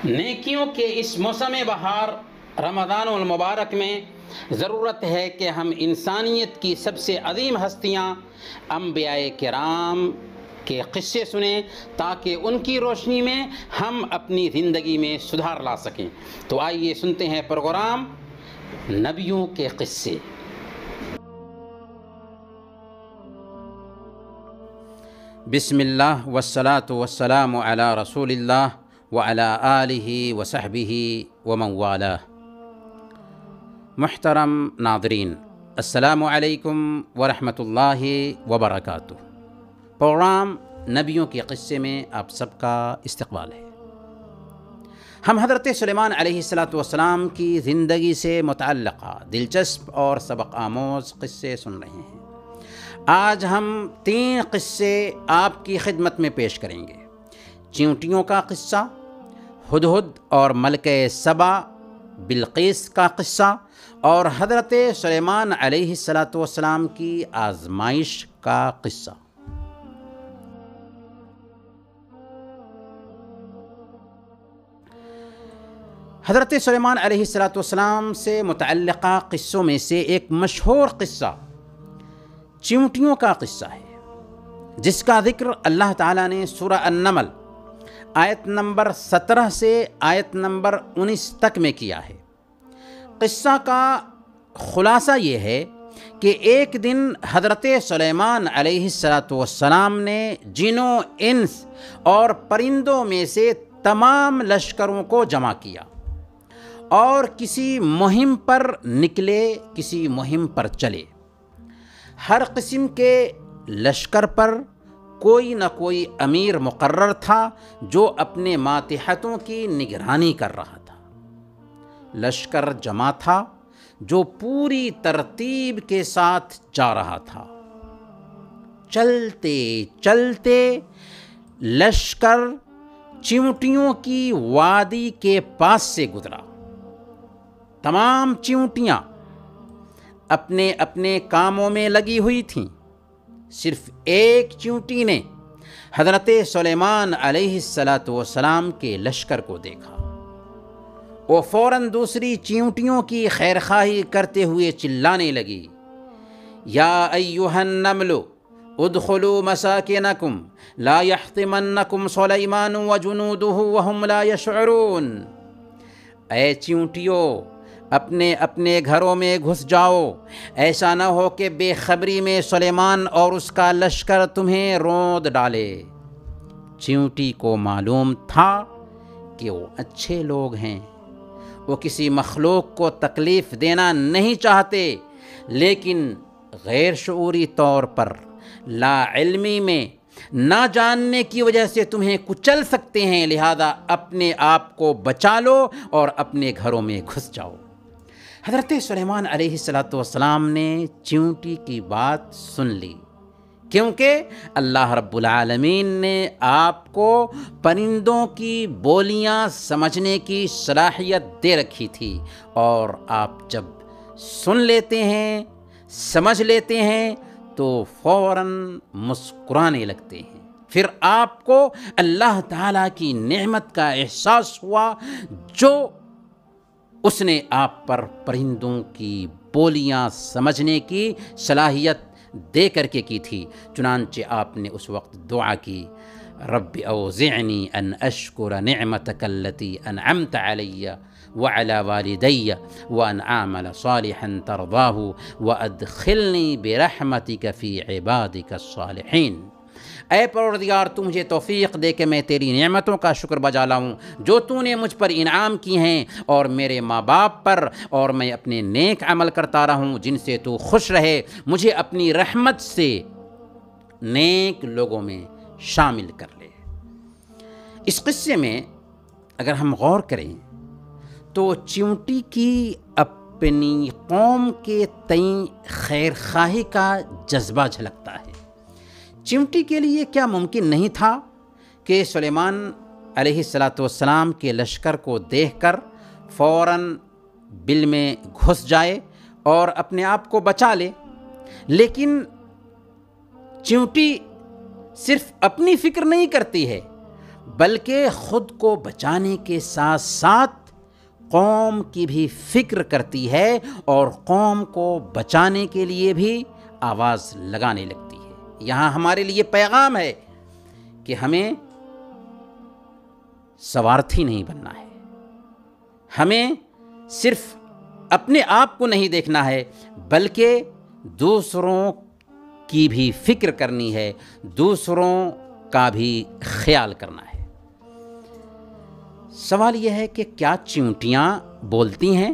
نیکیوں کے اس موسم بہار رمضان المبارک میں ضرورت ہے کہ ہم انسانیت کی سب سے عظیم ہستیاں انبیاء کرام کے قصے سنیں تاکہ ان کی روشنی میں ہم اپنی زندگی میں سدھار لا سکیں۔ تو آئیے سنتے ہیں پروگرام نبیوں کے قصے۔ بسم اللہ والصلاة والسلام علی رسول اللہ وعلی آلہ وصحبہ ومن والاه۔ محترم ناظرین، السلام علیکم ورحمۃ اللہ وبرکاتہ۔ پروگرام نبیوں کے قصے میں آپ سب کا استقبال ہے۔ ہم حضرت سلیمان علیہ السلام کی زندگی سے متعلقہ دلچسپ اور سبق آموز قصے سن رہے ہیں۔ آج ہم 3 قصے آپ کی خدمت میں پیش کریں گے۔ چیونٹیوں کا قصہ، ہدہد اور ملکہ سبا بلقیس کا قصہ، اور حضرت سلیمان علیہ السلام کی آزمائش کا قصہ۔ حضرت سلیمان علیہ السلام سے متعلقہ قصوں میں سے ایک مشہور قصہ چیونٹیوں کا قصہ ہے، جس کا ذکر اللہ تعالیٰ نے سورہ النمل آیت نمبر 17 سے آیت نمبر 19 تک میں کیا ہے۔ قصہ کا خلاصہ یہ ہے کہ ایک دن حضرت سلیمان علیہ السلام نے جنوں، انس اور پرندوں میں سے تمام لشکروں کو جمع کیا اور کسی مہم پر نکلے، کسی مہم پر چلے۔ ہر قسم کے لشکر پر کوئی نہ کوئی امیر مقرر تھا جو اپنے ماتحتوں کی نگرانی کر رہا تھا۔ لشکر جمع تھا جو پوری ترتیب کے ساتھ جا رہا تھا۔ چلتے چلتے لشکر چیونٹیوں کی وادی کے پاس سے گزرا۔ تمام چیونٹیاں اپنے اپنے کاموں میں لگی ہوئی تھیں۔ صرف ایک چیونٹی نے حضرت سلیمان علیہ السلام کے لشکر کو دیکھا۔ وہ فوراً دوسری چیونٹیوں کی خیرخواہی کرتے ہوئے چلانے لگی، یا ایھا النمل ادخلوا مساکنکم لا یحطمنکم سلیمان وجنودہ وہم لا یشعرون۔ اے چیونٹیوں، اپنے اپنے گھروں میں گھس جاؤ، ایسا نہ ہو کہ بے خبری میں سلیمان اور اس کا لشکر تمہیں روند ڈالے۔ چیونٹی کو معلوم تھا کہ وہ اچھے لوگ ہیں، وہ کسی مخلوق کو تکلیف دینا نہیں چاہتے، لیکن غیر شعوری طور پر، لا علمی میں، نہ جاننے کی وجہ سے تمہیں کچل سکتے ہیں، لہذا اپنے آپ کو بچا لو اور اپنے گھروں میں گھس جاؤ۔ حضرت سلیمان علیہ السلام نے چیونٹی کی بات سن لی، کیونکہ اللہ رب العالمین نے آپ کو پرندوں کی بولیاں سمجھنے کی صلاحیت دے رکھی تھی، اور آپ جب سن لیتے ہیں، سمجھ لیتے ہیں تو فوراً مسکرانے لگتے ہیں۔ پھر آپ کو اللہ تعالیٰ کی نعمت کا احساس ہوا جو اس نے آپ پر پرندوں کی بولیاں سمجھنے کی صلاحیت دے کر کے کی تھی۔ چنانچہ آپ نے اس وقت دعا کی، رب اوزعنی ان اشکر نعمتک التی انعمت علی وعلی والدی وان اعمل صالحا ترضاہ وادخلنی برحمتک فی عبادک الصالحین۔ اے پروردگار، تو مجھے توفیق دے کہ میں تیری نعمتوں کا شکر بجا لاؤں جو تو نے مجھ پر انعام کی ہیں، اور میرے ماں باپ پر، اور میں اپنے نیک عمل کرتا رہوں جن سے تو خوش رہے۔ مجھے اپنی رحمت سے نیک لوگوں میں شامل کر لے۔ اس قصے میں اگر ہم غور کریں تو چیونٹی کی اپنی قوم کے تئیں خیر خواہی کا جذبہ جھلکتا ہے۔ چیونٹی کے لیے کیا ممکن نہیں تھا کہ سلیمان علیہ السلام کے لشکر کو دیکھ کر فوراً بل میں گھس جائے اور اپنے آپ کو بچا لے؟ لیکن چیونٹی صرف اپنی فکر نہیں کرتی ہے بلکہ خود کو بچانے کے ساتھ ساتھ قوم کی بھی فکر کرتی ہے اور قوم کو بچانے کے لیے بھی آواز لگانے لگتی ہے۔ یہاں ہمارے لیے پیغام ہے کہ ہمیں سوارتھی نہیں بننا ہے، ہمیں صرف اپنے آپ کو نہیں دیکھنا ہے بلکہ دوسروں کی بھی فکر کرنی ہے، دوسروں کا بھی خیال کرنا ہے۔ سوال یہ ہے کہ کیا چیونٹیاں بولتی ہیں؟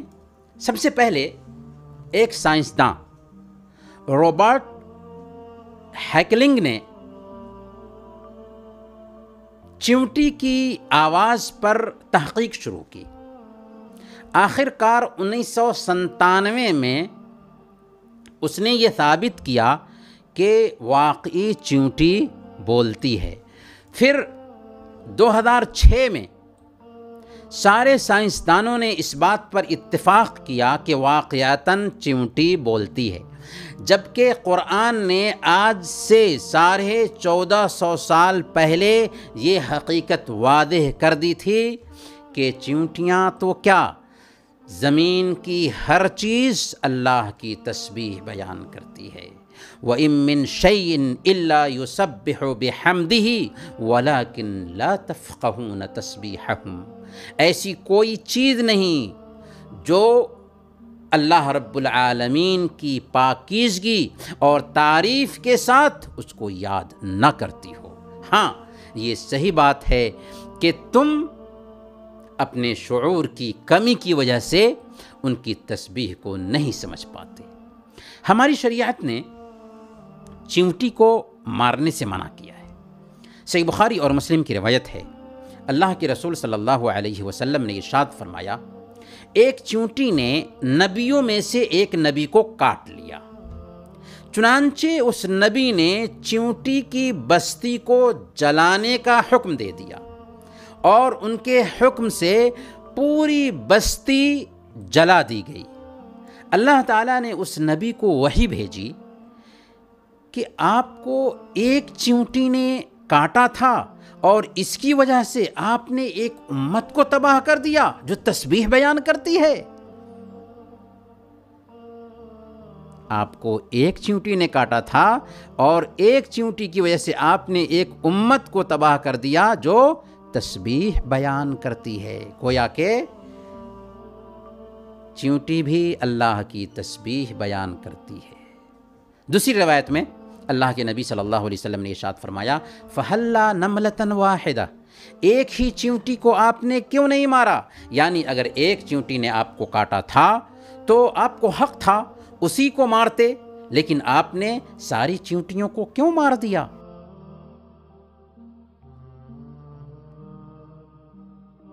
سب سے پہلے ایک سائنسداں روبرٹ ہیکلنگ نے چیونٹی کی آواز پر تحقیق شروع کی۔ آخر کار 1997 میں اس نے یہ ثابت کیا کہ واقعی چیونٹی بولتی ہے۔ پھر 2006 میں سارے سائنسدانوں نے اس بات پر اتفاق کیا کہ واقعتاً چیونٹی بولتی ہے، جبکہ قرآن نے آج سے 1450 سال پہلے یہ حقیقت واضح کر دی تھی کہ چیونٹیاں تو کیا، زمین کی ہر چیز اللہ کی تسبیح بیان کرتی ہے۔ وَإِن مِّن شَيْءٍ إِلَّا يُسَبِّحُ بِحَمْدِهِ وَلَكِن لَا تَفْقَهُونَ تَسْبِيحَهُمْ، ایسی کوئی چیز نہیں جو اللہ رب العالمین کی پاکیزگی اور تعریف کے ساتھ اس کو یاد نہ کرتی ہو۔ ہاں، یہ صحیح بات ہے کہ تم اپنے شعور کی کمی کی وجہ سے ان کی تسبیح کو نہیں سمجھ پاتے۔ ہماری شریعت نے چیونٹی کو مارنے سے منع کیا ہے۔ صحیح بخاری اور مسلم کی روایت ہے، اللہ کے رسول صلی اللہ علیہ وسلم نے ارشاد فرمایا، ایک چیونٹی نے نبیوں میں سے ایک نبی کو کاٹ لیا، چنانچہ اس نبی نے چیونٹی کی بستی کو جلانے کا حکم دے دیا اور ان کے حکم سے پوری بستی جلا دی گئی۔ اللہ تعالیٰ نے اس نبی کو وحی بھیجی کہ آپ کو ایک چیونٹی نے کاٹا تھا اور اس کی وجہ سے آپ نے ایک امت کو تباہ کر دیا جو تسبیح بیان کرتی ہے۔ آپ کو ایک چیونٹی نے کاٹا تھا اور ایک چیونٹی کی وجہ سے آپ نے ایک امت کو تباہ کر دیا جو تسبیح بیان کرتی ہے۔ گویا کہ چیونٹی بھی اللہ کی تسبیح بیان کرتی ہے۔ دوسری روایت میں اللہ کے نبی صلی اللہ علیہ وسلم نے ارشاد فرمایا، فَحَلَّا نَمْلَةً وَاحِدَةً، ایک ہی چیونٹی کو آپ نے کیوں نہیں مارا؟ یعنی اگر ایک چیونٹی نے آپ کو کاٹا تھا تو آپ کو حق تھا اسی کو مارتے، لیکن آپ نے ساری چیونٹیوں کو کیوں مار دیا؟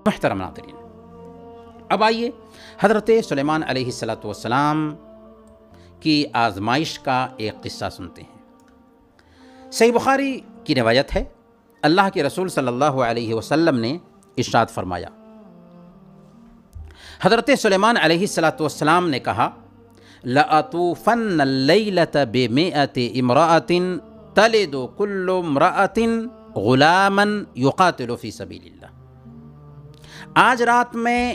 محترم ناظرین، اب آئیے حضرت سلیمان علیہ السلام کی آزمائش کا ایک قصہ سنتے ہیں۔ صحیح بخاری کی روایت ہے، اللہ کے رسول صلی اللہ علیہ وسلم نے ارشاد فرمایا، حضرت سلیمان علیہ السلام نے کہا، لَأَطُوفَنَّ اللَّيْلَةَ بِمِئَةِ امْرَأَةٍ تَلِدُ كُلُّ امْرَأَةٍ غُلَامًا يُقَاتِلُ فِي سَبِيلِ اللَّهِ، آج رات میں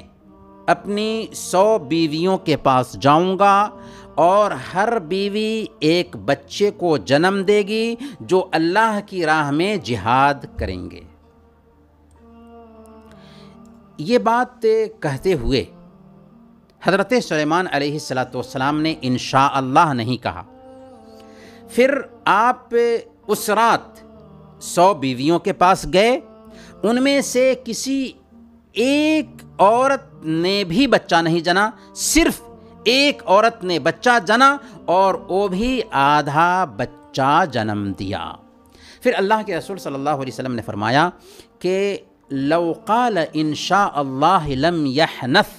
اپنی 100 بیویوں کے پاس جاؤں گا اور ہر بیوی ایک بچے کو جنم دے گی جو اللہ کی راہ میں جہاد کریں گے۔ یہ بات کہتے ہوئے حضرت سلیمان علیہ السلام نے انشاءاللہ نہیں کہا۔ پھر آپ اس رات 100 بیویوں کے پاس گئے، ان میں سے کسی ایک عورت نے بھی بچہ نہیں جنا، صرف ایک عورت نے بچہ جنا اور وہ بھی آدھا بچہ جنم دیا۔ پھر اللہ کے رسول صلی اللہ علیہ وسلم نے فرمایا کہ لو قال ان شاء اللہ لم يحنث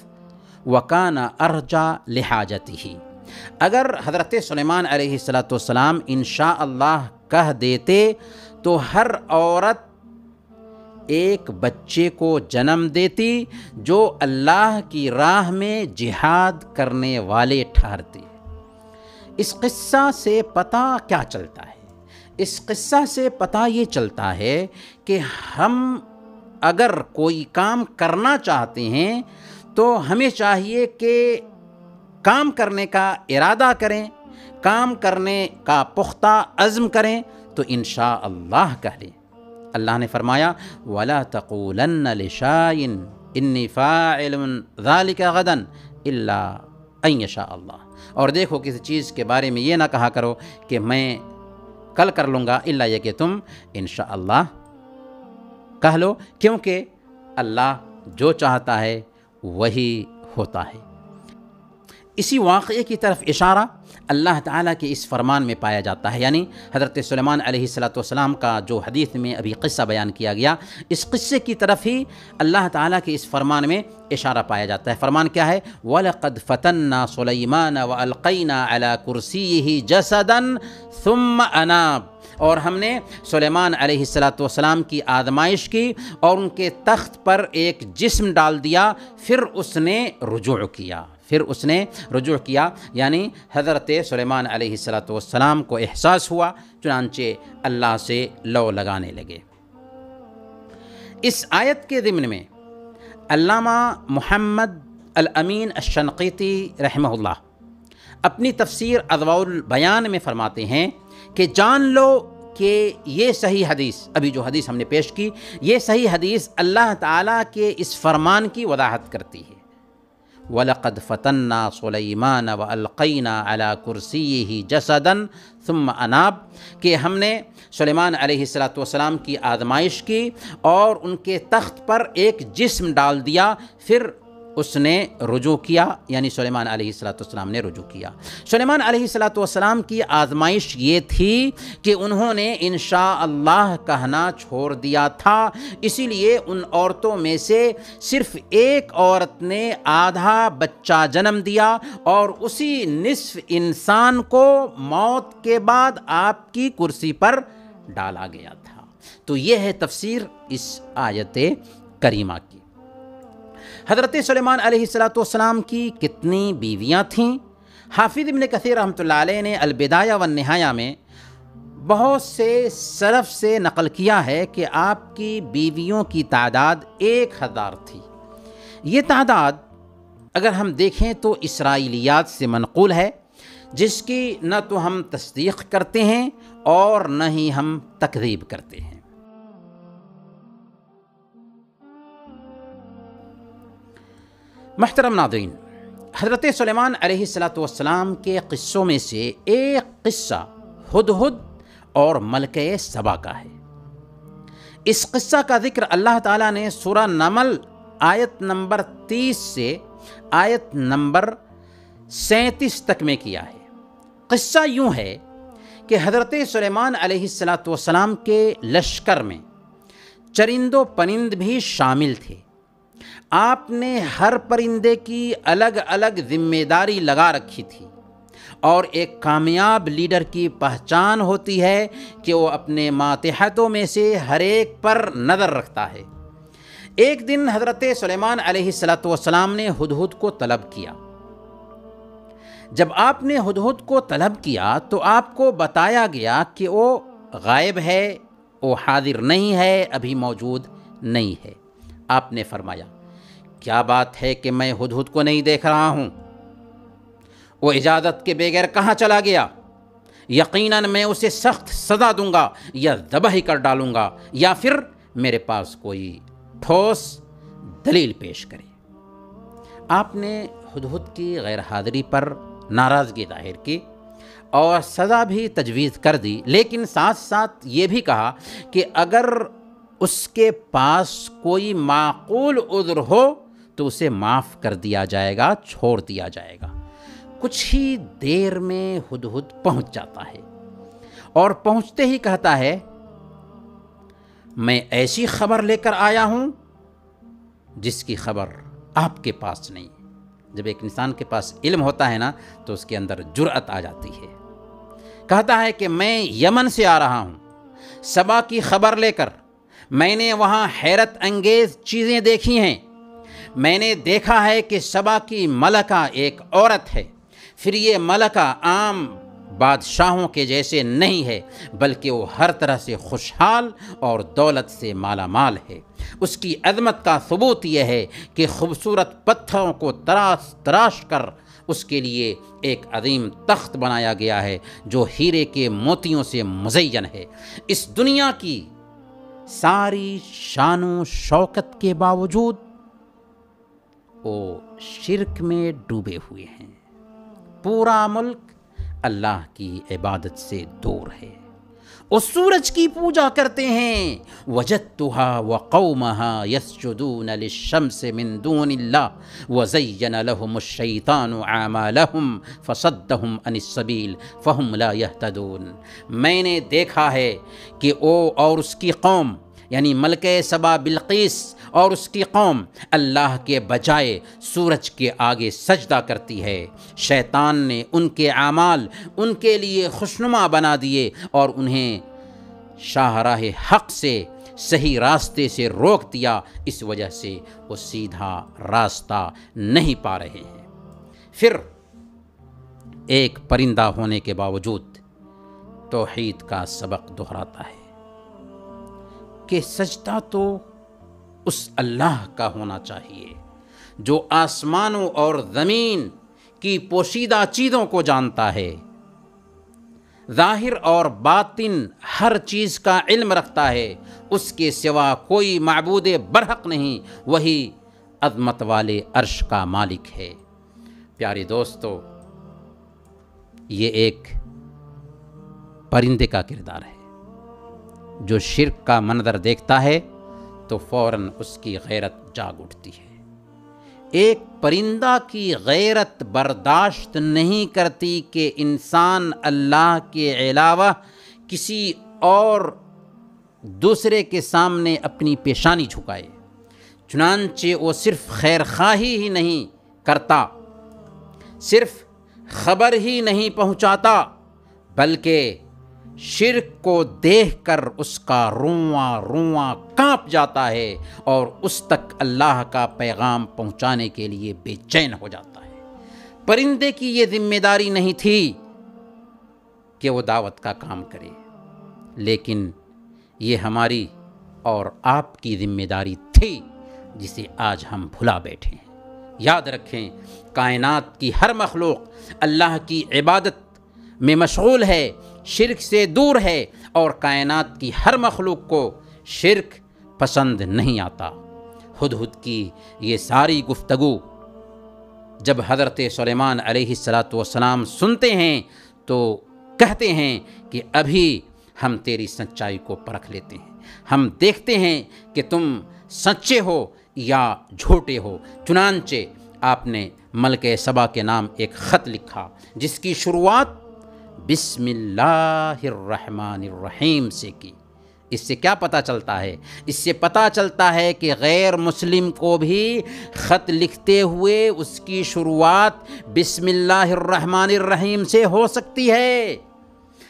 وکان ارجا لحاجتہ، اگر حضرت سلیمان علیہ السلام انشاء اللہ کہہ دیتے تو ہر عورت ایک بچے کو جنم دیتی جو اللہ کی راہ میں جہاد کرنے والے ٹھہرتے۔ اس قصہ سے پتہ کیا چلتا ہے؟ اس قصہ سے پتہ یہ چلتا ہے کہ ہم اگر کوئی کام کرنا چاہتے ہیں تو ہمیں چاہیے کہ کام کرنے کا ارادہ کریں، کام کرنے کا پختہ عزم کریں تو انشاءاللہ کہہ لیں۔ اللہ نے فرمایا وَلَا تَقُولَنَّ لِشَيْءٍ إِنِّي فَاعِلٌ ذَلِكَ غَدًا إِلَّا أَن يَشَاءَ اللَّهُ، اور دیکھو کسی چیز کے بارے میں یہ نہ کہا کرو کہ میں کل کر لوں گا، الا یہ کہ تم انشاءاللہ کہہ لو، کیونکہ اللہ جو چاہتا ہے وہی ہوتا ہے۔ اسی واقعے کی طرف اشارہ اللہ تعالیٰ کے اس فرمان میں پایا جاتا ہے، یعنی حضرت سلیمان علیہ السلام کا جو حدیث میں ابھی قصہ بیان کیا گیا، اس قصے کی طرف ہی اللہ تعالیٰ کے اس فرمان میں اشارہ پایا جاتا ہے۔ فرمان کیا ہے؟ وَلَقَدْ فَتَنَّا سُلَيْمَانَ وَأَلْقَيْنَا عَلَى كُرْسِيِّهِ جَسَدًا ثُمَّ أَنَابَ، اور ہم نے سلیمان علیہ السلام کی آزمائش کی اور ان کے تخت پر ایک جسم ڈال دیا، پھر اس نے رجوع کیا، یعنی حضرت سلیمان علیہ السلام کو احساس ہوا، چنانچہ اللہ سے لو لگانے لگے۔ اس آیت کے ضمن میں علامہ محمد الامین الشنقیطی رحمہ اللہ اپنی تفسیر اضواء البیان میں فرماتے ہیں کہ جان لو کہ یہ صحیح حدیث، ابھی جو حدیث ہم نے پیش کی، یہ صحیح حدیث اللہ تعالیٰ کے اس فرمان کی وضاحت کرتی ہے۔ وَلَقَدْ فَتَنَّا سُلَيْمَانَ وَأَلْقَيْنَا عَلَى كُرْسِيِّهِ جَسَدًا ثُمَّ أَنَابَ، کہ ہم نے سلیمان علیہ السلام کی آزمائش کی اور ان کے تخت پر ایک جسم ڈال دیا، پھر اس نے رجوع کیا، یعنی سلیمان علیہ السلام نے رجوع کیا۔ سلیمان علیہ السلام کی آزمائش یہ تھی کہ انہوں نے انشاءاللہ کہنا چھوڑ دیا تھا، اسی لیے ان عورتوں میں سے صرف ایک عورت نے آدھا بچہ جنم دیا اور اسی نصف انسان کو موت کے بعد آپ کی کرسی پر ڈالا گیا تھا۔ تو یہ ہے تفسیر اس آیت کریمہ کی۔ حضرت سلیمان علیہ السلام کی کتنی بیویاں تھیں؟ حافظ ابن کثیر رحمۃ اللہ علیہ نے البدایہ والنہایہ میں بہت سے سلف سے نقل کیا ہے کہ آپ کی بیویوں کی تعداد 1000 تھی۔ یہ تعداد اگر ہم دیکھیں تو اسرائیلیات سے منقول ہے، جس کی نہ تو ہم تصدیق کرتے ہیں اور نہ ہی ہم تکذیب کرتے ہیں۔ محترم ناظرین، حضرت سلیمان علیہ السلام کے قصوں میں سے ایک قصہ ہدہد اور ملکہ سبا کا ہے۔ اس قصہ کا ذکر اللہ تعالیٰ نے سورہ نمل آیت نمبر 30 سے آیت نمبر 37 تک میں کیا ہے۔ قصہ یوں ہے کہ حضرت سلیمان علیہ السلام کے لشکر میں چرند و پرند بھی شامل تھے۔ آپ نے ہر پرندے کی الگ الگ ذمہ داری لگا رکھی تھی، اور ایک کامیاب لیڈر کی پہچان ہوتی ہے کہ وہ اپنے ماتحتوں میں سے ہر ایک پر نظر رکھتا ہے۔ ایک دن حضرت سلیمان علیہ السلام نے ہدہد کو طلب کیا۔ جب آپ نے ہدہد کو طلب کیا تو آپ کو بتایا گیا کہ وہ غائب ہے، وہ حاضر نہیں ہے، ابھی موجود نہیں ہے۔ آپ نے فرمایا کیا بات ہے کہ میں ہدہد کو نہیں دیکھ رہا ہوں؟ وہ اجازت کے بغیر کہاں چلا گیا؟ یقیناً میں اسے سخت سزا دوں گا، یا ذبح ہی کر ڈالوں گا، یا پھر میرے پاس کوئی ٹھوس دلیل پیش کرے۔ آپ نے ہدہد کی غیر حاضری پر ناراضگی ظاہر کی اور سزا بھی تجویز کر دی، لیکن ساتھ ساتھ یہ بھی کہا کہ اگر اس کے پاس کوئی معقول عذر ہو تو اسے معاف کر دیا جائے گا، چھوڑ دیا جائے گا۔ کچھ ہی دیر میں ہدہد پہنچ جاتا ہے اور پہنچتے ہی کہتا ہے میں ایسی خبر لے کر آیا ہوں جس کی خبر آپ کے پاس نہیں۔ جب ایک انسان کے پاس علم ہوتا ہے نا تو اس کے اندر جرأت آ جاتی ہے۔ کہتا ہے کہ میں یمن سے آ رہا ہوں سبا کی خبر لے کر، میں نے وہاں حیرت انگیز چیزیں دیکھی ہیں۔ میں نے دیکھا ہے کہ سبا کی ملکہ ایک عورت ہے، پھر یہ ملکہ عام بادشاہوں کے جیسے نہیں ہے، بلکہ وہ ہر طرح سے خوشحال اور دولت سے مالا مال ہے۔ اس کی عظمت کا ثبوت یہ ہے کہ خوبصورت پتھروں کو تراش کر اس کے لیے ایک عظیم تخت بنایا گیا ہے جو ہیرے کے موتیوں سے مزین ہے۔ اس دنیا کی ساری شان و شوکت کے باوجود وہ شرک میں ڈوبے ہوئے ہیں۔ پورا ملک اللہ کی عبادت سے دور ہے۔ وہ سورج کی پوجا کرتے ہیں۔ وجدتها وقومها يسجدون للشمس من دون الله وزين لهم الشيطان اعمالهم فصدهم عن السبيل فهم لا يهتدون۔ میں نے دیکھا ہے کہ وہ اور اس کی قوم یعنی ملکہ سبا بلقیس اور اس کی قوم اللہ کے بجائے سورج کے آگے سجدہ کرتی ہے۔ شیطان نے ان کے اعمال ان کے لیے خوشنما بنا دیے اور انہیں شاہراہ حق سے صحیح راستے سے روک دیا، اس وجہ سے وہ سیدھا راستہ نہیں پا رہے ہیں۔ پھر ایک پرندہ ہونے کے باوجود توحید کا سبق دہراتا ہے کہ سجدہ تو اس اللہ کا ہونا چاہیے جو آسمانوں اور زمین کی پوشیدہ چیزوں کو جانتا ہے، ظاہر اور باطن ہر چیز کا علم رکھتا ہے، اس کے سوا کوئی معبود برحق نہیں، وہی عظمت والے عرش کا مالک ہے۔ پیارے دوستو، یہ ایک پرندے کا کردار ہے جو شرک کا منظر دیکھتا ہے تو فوراً اس کی غیرت جاگ اٹھتی ہے۔ ایک پرندہ کی غیرت برداشت نہیں کرتی کہ انسان اللہ کے علاوہ کسی اور دوسرے کے سامنے اپنی پیشانی جھکائے، چنانچہ وہ صرف خیر خواہی ہی نہیں کرتا، صرف خبر ہی نہیں پہنچاتا، بلکہ شرک کو دیکھ کر اس کا رواں رواں کانپ جاتا ہے اور اس تک اللہ کا پیغام پہنچانے کے لیے بے چین ہو جاتا ہے۔ پرندے کی یہ ذمہ داری نہیں تھی کہ وہ دعوت کا کام کرے، لیکن یہ ہماری اور آپ کی ذمہ داری تھی جسے آج ہم بھلا بیٹھے ہیں۔ یاد رکھیں، کائنات کی ہر مخلوق اللہ کی عبادت میں مشغول ہے، شرک سے دور ہے، اور کائنات کی ہر مخلوق کو شرک پسند نہیں آتا۔ ہدہد کی یہ ساری گفتگو جب حضرت سلیمان علیہ السلام سنتے ہیں تو کہتے ہیں کہ ابھی ہم تیری سچائی کو پرکھ لیتے ہیں، ہم دیکھتے ہیں کہ تم سچے ہو یا جھوٹے ہو۔ چنانچہ آپ نے ملکہ سبا کے نام ایک خط لکھا جس کی شروعات بسم اللہ الرحمن الرحیم سے کی۔ اس سے کیا پتہ چلتا ہے؟ اس سے پتہ چلتا ہے کہ غیر مسلم کو بھی خط لکھتے ہوئے اس کی شروعات بسم اللہ الرحمن الرحیم سے ہو سکتی ہے۔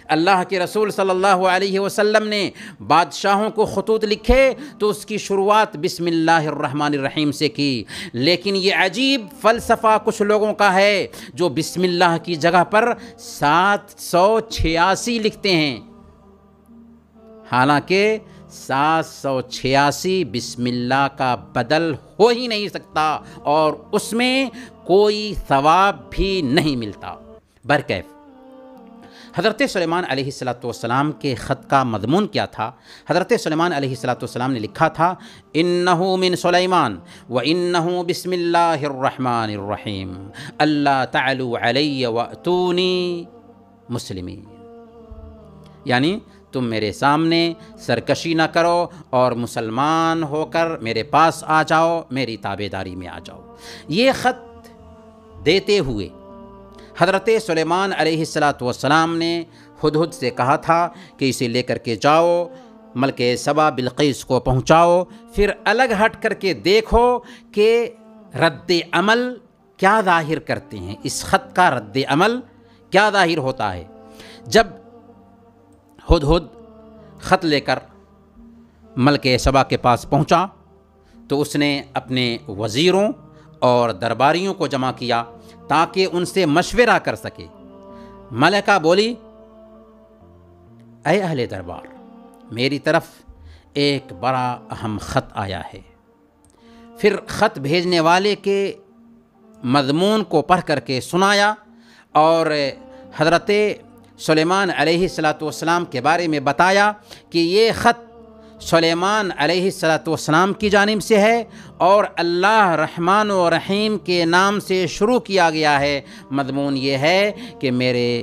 اللہ کے رسول صلی اللہ علیہ وسلم نے بادشاہوں کو خطوط لکھے تو اس کی شروعات بسم اللہ الرحمن الرحیم سے کی، لیکن یہ عجیب فلسفہ کچھ لوگوں کا ہے جو بسم اللہ کی جگہ پر 786 لکھتے ہیں، حالانکہ 786 بسم اللہ کا بدل ہو ہی نہیں سکتا اور اس میں کوئی ثواب بھی نہیں ملتا۔ برکیف حضرت سلیمان علیہ السلام کے خط کا مضمون کیا تھا؟ حضرت سلیمان علیہ السلام نے لکھا تھا انہو من سلیمان و انہو بسم اللہ الرحمن الرحیم اللہ تعلو علی واتونی مسلمین، یعنی تم میرے سامنے سرکشی نہ کرو اور مسلمان ہو کر میرے پاس آ جاؤ، میری تابعداری میں آ جاؤ۔ یہ خط دیتے ہوئے حضرت سلیمان علیہ السلام نے ہدہد سے کہا تھا کہ اسے لے کر کے جاؤ، ملکہ سبا بلقیس کو پہنچاؤ، پھر الگ ہٹ کر کے دیکھو کہ رد عمل کیا ظاہر کرتے ہیں، اس خط کا رد عمل کیا ظاہر ہوتا ہے۔ جب ہدہد خط لے کر ملکہ سبا کے پاس پہنچا تو اس نے اپنے وزیروں اور درباریوں کو جمع کیا تاکہ ان سے مشورہ کر سکے۔ ملکہ بولی اے اہل دربار، میری طرف ایک بڑا اہم خط آیا ہے۔ پھر خط بھیجنے والے کے مضمون کو پڑھ کر کے سنایا اور حضرت سلیمان علیہ السلام کے بارے میں بتایا کہ یہ خط سلیمان علیہ السلام کی جانب سے ہے اور اللہ رحمان و رحیم کے نام سے شروع کیا گیا ہے۔ مضمون یہ ہے کہ میرے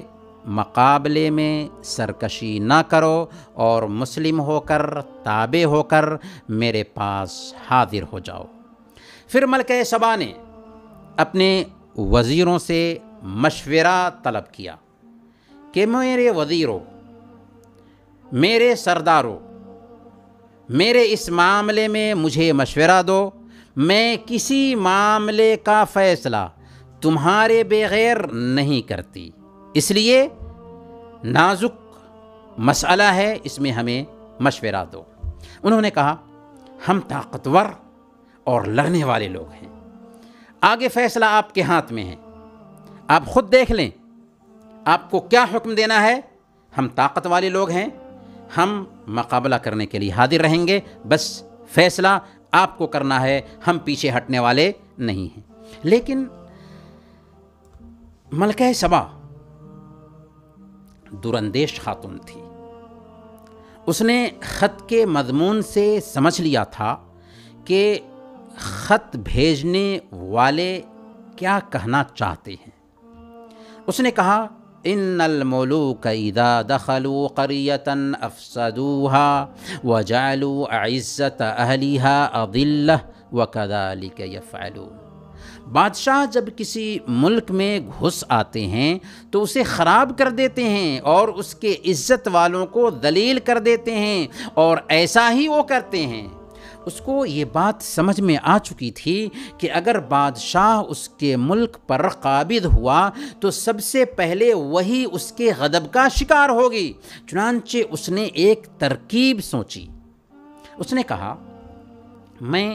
مقابلے میں سرکشی نہ کرو اور مسلم ہو کر تابع ہو کر میرے پاس حاضر ہو جاؤ۔ پھر ملکہ سبا نے اپنے وزیروں سے مشورہ طلب کیا کہ میرے وزیروں، میرے سرداروں، میرے اس معاملے میں مجھے مشورہ دو۔ میں کسی معاملے کا فیصلہ تمہارے بغیر نہیں کرتی، اس لیے نازک مسئلہ ہے، اس میں ہمیں مشورہ دو۔ انہوں نے کہا ہم طاقتور اور لڑنے والے لوگ ہیں، آگے فیصلہ آپ کے ہاتھ میں ہے، آپ خود دیکھ لیں آپ کو کیا حکم دینا ہے۔ ہم طاقت والے لوگ ہیں، ہم مقابلہ کرنے کے لیے حاضر رہیں گے، بس فیصلہ آپ کو کرنا ہے، ہم پیچھے ہٹنے والے نہیں ہیں۔ لیکن ملکہ سبا دراندیش خاتون تھی، اس نے خط کے مضمون سے سمجھ لیا تھا کہ خط بھیجنے والے کیا کہنا چاہتے ہیں۔ اس نے کہا ان الملوک اذا دخلوا قریۃ افسدوها وجعلوا اعزۃ اہلها اذلہ وکذلک یفعلون۔ بادشاہ جب کسی ملک میں گھس آتے ہیں تو اسے خراب کر دیتے ہیں اور اس کے عزت والوں کو ذلیل کر دیتے ہیں، اور ایسا ہی وہ کرتے ہیں۔ اس کو یہ بات سمجھ میں آ چکی تھی کہ اگر بادشاہ اس کے ملک پر قابض ہوا تو سب سے پہلے وہی اس کے غضب کا شکار ہوگی۔ چنانچہ اس نے ایک ترکیب سوچی۔ اس نے کہا میں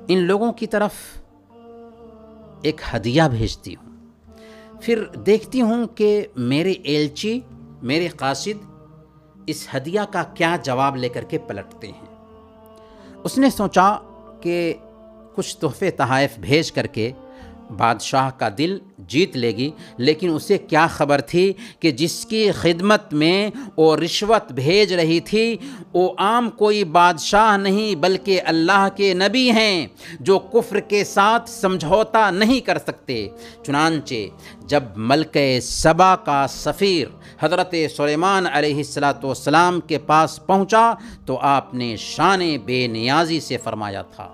ان لوگوں کی طرف ایک ہدیہ بھیجتی ہوں، پھر دیکھتی ہوں کہ میرے ایلچی، میرے قاصد اس ہدیہ کا کیا جواب لے کر کے پلٹتے ہیں۔ اس نے سوچا کہ کچھ تحفے تحائف بھیج کر کے بادشاہ کا دل جیت لے گی، لیکن اسے کیا خبر تھی کہ جس کی خدمت میں وہ رشوت بھیج رہی تھی وہ عام کوئی بادشاہ نہیں بلکہ اللہ کے نبی ہیں جو کفر کے ساتھ سمجھوتا نہیں کر سکتے۔ چنانچہ جب ملکہ سبا کا سفیر حضرت سلیمان علیہ السلام کے پاس پہنچا تو آپ نے شان بے نیازی سے فرمایا تھا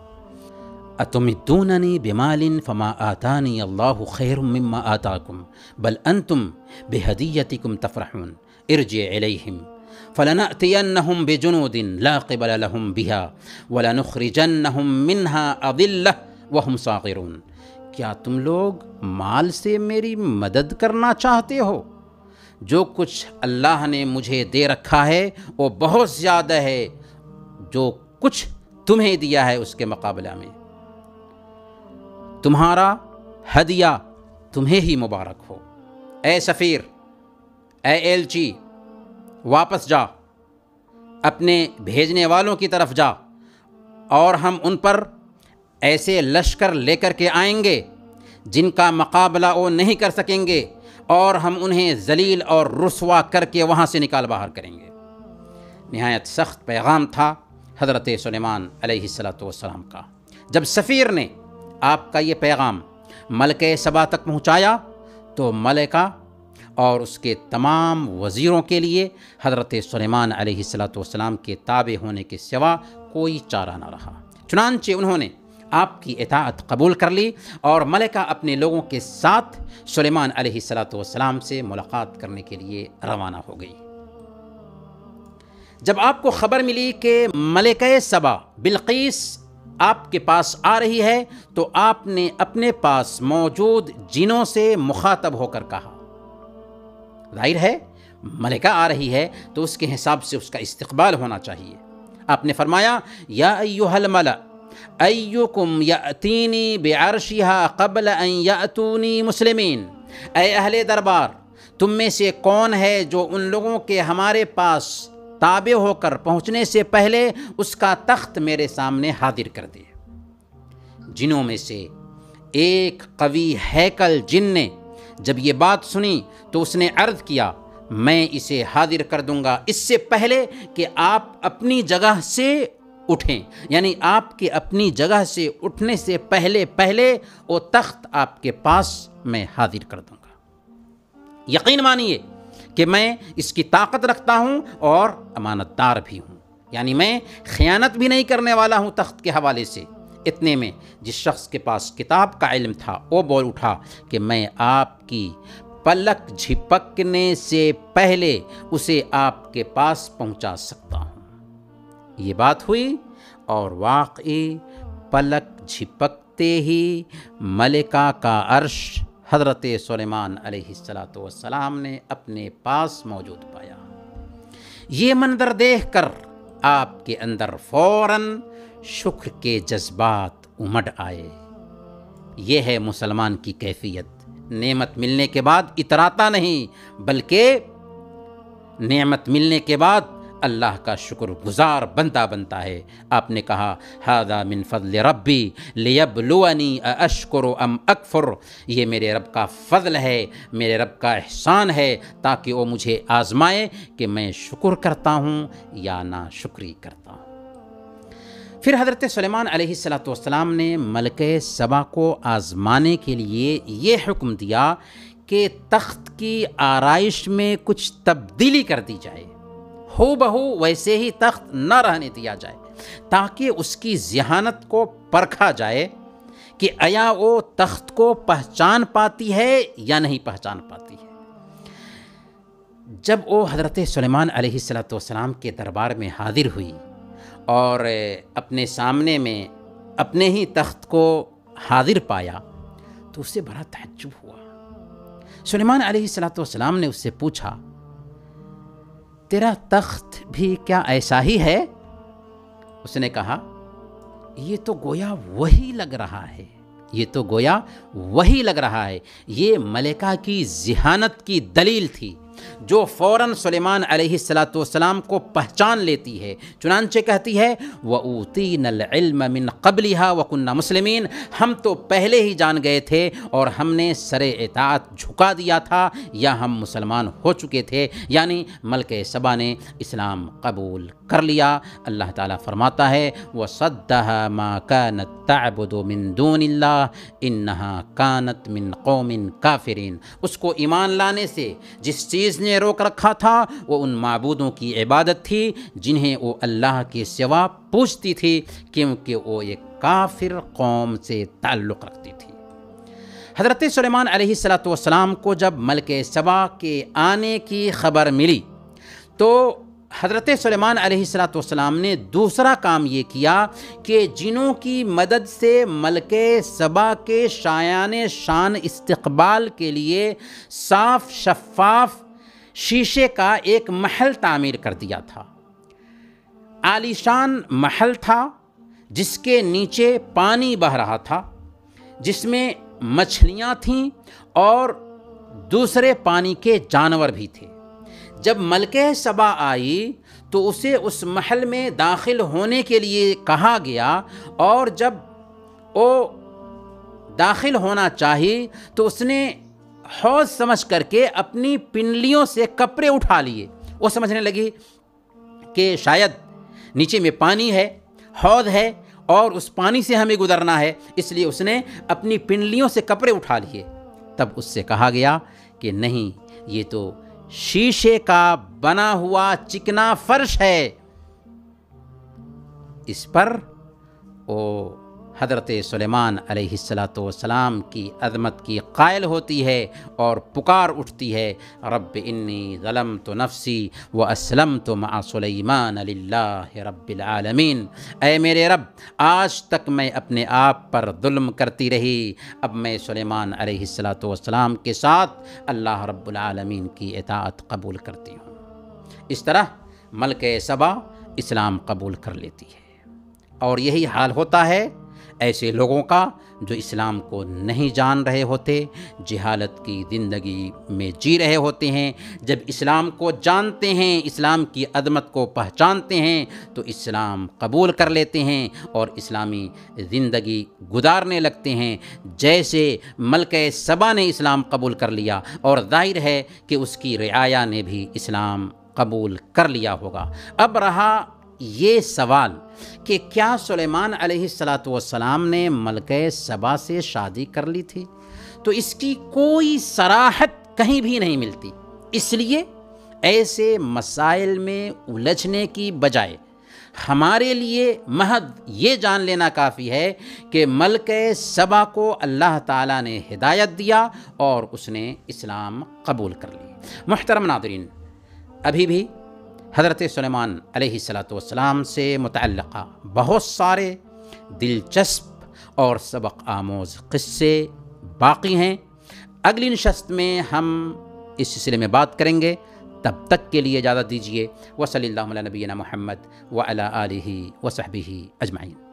اتمدوننی بمال فما آتانی اللہ خیر مما آتاکم بل انتم بہدیتکم تفرحون ارجع الیہم فلنأتینہم بجنود لا قبل لہم بہا ولنخرجنہم منہا اذلہ وہم صاغرون۔ کیا تم لوگ مال سے میری مدد کرنا چاہتے ہو؟ جو کچھ اللہ نے مجھے دے رکھا ہے وہ بہت زیادہ ہے جو کچھ تمہیں دیا ہے اس کے مقابلہ میں۔ تمہارا ہدیہ تمہیں ہی مبارک ہو۔ اے سفیر، اے ایلچی، واپس جا، اپنے بھیجنے والوں کی طرف جا اور ہم ان پر ایسے لشکر لے کر کے آئیں گے جن کا مقابلہ وہ نہیں کر سکیں گے، اور ہم انہیں ذلیل اور رسوا کر کے وہاں سے نکال باہر کریں گے۔ نہایت سخت پیغام تھا حضرت سلیمان علیہ السلام کا۔ جب سفیر نے آپ کا یہ پیغام ملکہ سبا تک پہنچایا تو ملکہ اور اس کے تمام وزیروں کے لیے حضرت سلیمان علیہ السلام کے تابع ہونے کے سوا کوئی چارہ نہ رہا۔ چنانچہ انہوں نے آپ کی اطاعت قبول کر لی اور ملکہ اپنے لوگوں کے ساتھ سلیمان علیہ السلام سے ملاقات کرنے کے لیے روانہ ہو گئی۔ جب آپ کو خبر ملی کہ ملکہ سبا بلقیس آپ کے پاس آ رہی ہے تو آپ نے اپنے پاس موجود جنوں سے مخاطب ہو کر کہا، ظاہر ہے ملکہ آ رہی ہے تو اس کے حساب سے اس کا استقبال ہونا چاہیے۔ آپ نے فرمایا یا ایھا الملأ ایکم یأتینی بعرشہا قبل ان یأتونی مسلمین۔ اے اہل دربار، تم میں سے کون ہے جو ان لوگوں کے ہمارے پاس تابع ہو کر پہنچنے سے پہلے اس کا تخت میرے سامنے حاضر کر دے؟ جنوں میں سے ایک قوی ہیکل جن نے جب یہ بات سنی تو اس نے عرض کیا، میں اسے حاضر کر دوں گا اس سے پہلے کہ آپ اپنی جگہ سے اٹھیں، یعنی آپ کے اپنی جگہ سے اٹھنے سے پہلے وہ تخت آپ کے پاس میں حاضر کر دوں گا۔ یقین مانیے کہ میں اس کی طاقت رکھتا ہوں اور امانت دار بھی ہوں، یعنی میں خیانت بھی نہیں کرنے والا ہوں تخت کے حوالے سے۔ اتنے میں جس شخص کے پاس کتاب کا علم تھا وہ بول اٹھا کہ میں آپ کی پلک جھپکنے سے پہلے اسے آپ کے پاس پہنچا سکتا ہوں۔ یہ بات ہوئی اور واقعی پلک جھپکتے ہی ملکہ کا عرش حضرت سلیمان علیہ السلام نے اپنے پاس موجود پایا۔ یہ منظر دیکھ کر آپ کے اندر فوراً شکر کے جذبات امڈ آئے۔ یہ ہے مسلمان کی کیفیت، نعمت ملنے کے بعد اتراتا نہیں بلکہ نعمت ملنے کے بعد اللہ کا شکر گزار بنتا ہے۔ آپ نے کہا ھذا من فضل ربی لیبلونی ااشکر ام اکفر، یہ میرے رب کا فضل ہے، میرے رب کا احسان ہے تاکہ وہ مجھے آزمائے کہ میں شکر کرتا ہوں یا نا شکری کرتا ہوں۔ پھر حضرت سلیمان علیہ السلام نے ملکہ سبا کو آزمانے کے لیے یہ حکم دیا کہ تخت کی آرائش میں کچھ تبدیلی کر دی جائے، ہو بہو ویسے ہی تخت نہ رہنے دیا جائے، تاکہ اس کی ذہانت کو پرکھا جائے کہ آیا وہ تخت کو پہچان پاتی ہے یا نہیں پہچان پاتی ہے۔ جب وہ حضرت سلیمان علیہ السلام کے دربار میں حاضر ہوئی اور اپنے سامنے میں اپنے ہی تخت کو حاضر پایا تو اسے بڑا تعجب ہوا۔ سلیمان علیہ السلام نے اس سے پوچھا، تیرا تخت بھی کیا ایسا ہی ہے؟ اس نے کہا، یہ تو گویا وہی لگ رہا ہے، یہ تو گویا وہی لگ رہا ہے۔ یہ ملکہ کی ذہانت کی دلیل تھی جو فوراً سلیمان علیہ السلام کو پہچان لیتی ہے، چنانچہ کہتی ہے وَأُوتِينَا الْعِلْمَ مِنْ قَبْلِهَا وَكُنَّا مُسْلِمِينَ، ہم تو پہلے ہی جان گئے تھے اور ہم نے سر اطاعت جھکا دیا تھا یا ہم مسلمان ہو چکے تھے، یعنی ملکہ سبا نے اسلام قبول کر لیا۔ اللہ تعالیٰ فرماتا ہے وَصَدَّهَا مَا كَانَتْ تَعْبُدُ مِن دُونِ اللَّهِ إِنَّهَا كَانَتْ مِن قَوْمٍ كَافِرِينَ، اس کو ایمان لانے سے جس چیز نے روک رکھا تھا وہ ان معبودوں کی عبادت تھی جنہیں وہ اللہ کے سوا پوجتی تھی، کیونکہ وہ ایک کافر قوم سے تعلق رکھتی تھی۔ حضرت سلیمان علیہ السلام کو جب ملکہ سبا کے آنے کی خبر ملی تو حضرت سلیمان علیہ السلام نے دوسرا کام یہ کیا کہ جنوں کی مدد سے ملکہ سبا کے شایان شان استقبال کے لیے صاف شفاف شیشے کا ایک محل تعمیر کر دیا تھا۔ عالیشان محل تھا جس کے نیچے پانی بہہ رہا تھا، جس میں مچھلیاں تھیں اور دوسرے پانی کے جانور بھی تھے۔ جب ملکہ سبا آئی تو اسے اس محل میں داخل ہونے کے لیے کہا گیا، اور جب وہ داخل ہونا چاہی تو اس نے حوض سمجھ کر کے اپنی پنڈلیوں سے کپڑے اٹھا لیے۔ وہ سمجھنے لگی کہ شاید نیچے میں پانی ہے، حوض ہے اور اس پانی سے ہمیں گزرنا ہے، اس لیے اس نے اپنی پنڈلیوں سے کپڑے اٹھا لیے۔ تب اس سے کہا گیا کہ نہیں، یہ تو شیشے کا بنا ہوا چکنا فرش ہے۔ اس پر وہ حضرت سلیمان علیہ السلام کی عظمت کی قائل ہوتی ہے اور پکار اٹھتی ہے رب انی ظلمت نفسی واسلمت مع سلیمان للہ رب العالمین، اے میرے رب آج تک میں اپنے آپ پر ظلم کرتی رہی، اب میں سلیمان علیہ السلام کے ساتھ اللہ رب العالمین کی اطاعت قبول کرتی ہوں۔ اس طرح ملکہ سبا اسلام قبول کر لیتی ہے، اور یہی حال ہوتا ہے ایسے لوگوں کا جو اسلام کو نہیں جان رہے ہوتے، جہالت کی زندگی میں جی رہے ہوتے ہیں۔ جب اسلام کو جانتے ہیں، اسلام کی عظمت کو پہچانتے ہیں تو اسلام قبول کر لیتے ہیں اور اسلامی زندگی گزارنے لگتے ہیں، جیسے ملکہ سبا نے اسلام قبول کر لیا، اور ظاہر ہے کہ اس کی رعایا نے بھی اسلام قبول کر لیا ہوگا۔ اب رہا یہ سوال کہ کیا سلیمان علیہ السلام نے ملکہ سبا سے شادی کر لی تھی؟ تو اس کی کوئی صراحت کہیں بھی نہیں ملتی۔ اس لیے ایسے مسائل میں الجھنے کی بجائے ہمارے لیے محض یہ جان لینا کافی ہے کہ ملکہ سبا کو اللہ تعالیٰ نے ہدایت دیا اور اس نے اسلام قبول کر لی۔ محترم ناظرین، ابھی بھی حضرت سلیمان علیہ السلام سے متعلقہ بہت سارے دلچسپ اور سبق آموز قصے باقی ہیں۔ اگلی نشست میں ہم اس سلسلے میں بات کریں گے۔ تب تک کے لیے اجازت دیجیے۔ وصلی اللہ علی نبینا محمد وعلی آلہ وصحبہ اجمعین۔